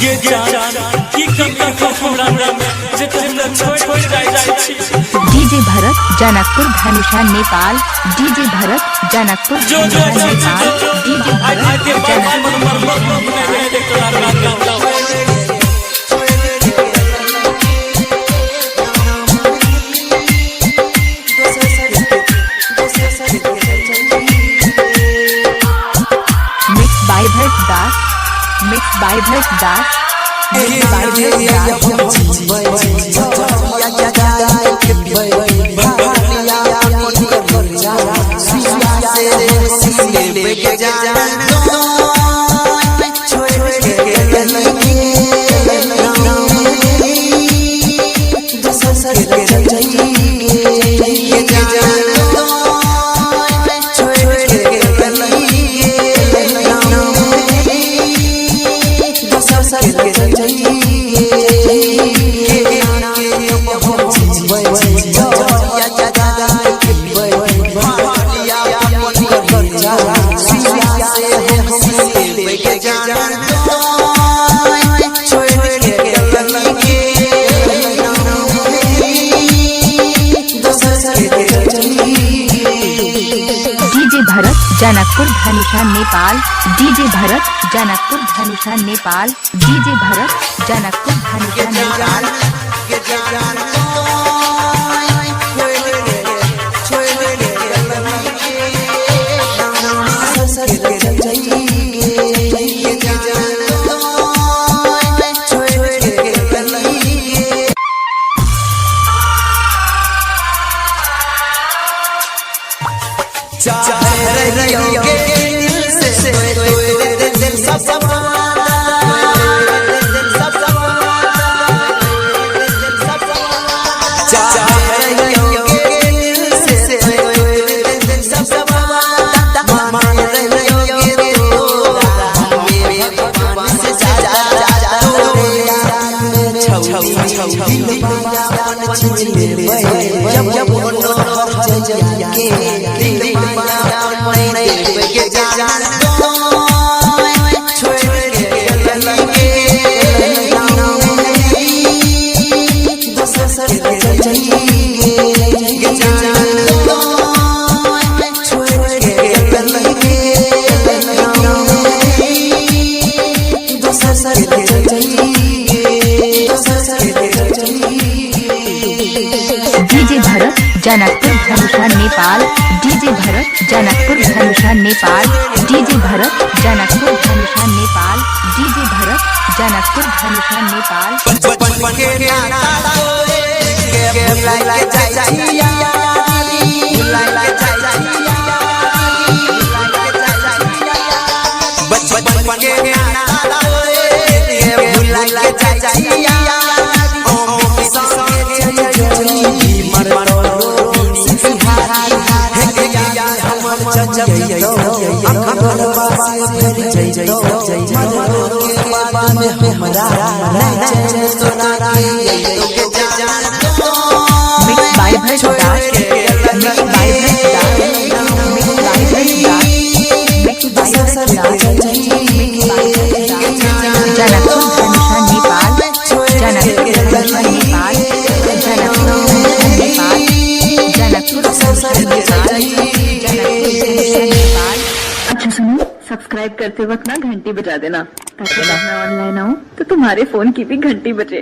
ये जान की कमी को हमरा में जे तुमला छोड़ जाय छी। DJ Bharat Janakpur Dhanusha Nepal. DJ Bharat Janakpur Dhanusha Nepal. DJ Bharat mix by Bharat Das. Mix by Bharat Das. Janakpur Dhanusha Nepal. DJ Bharat Janakpur Dhanusha Nepal. DJ Bharat Janakpur Dhanusha Nepal. Janakpur Dhanusha Nepal. DJ Bharat Janakpur Dhanusha Nepal. DJ Bharat Janakpur Dhanusha Nepal. DJ Bharat Janakpur Dhanusha Nepal. Subscribe करते वक्त ना घंटी बजा देना, ताकि मैं ऑनलाइन आऊँ तो तुम्हारे फोन की भी घंटी बजे।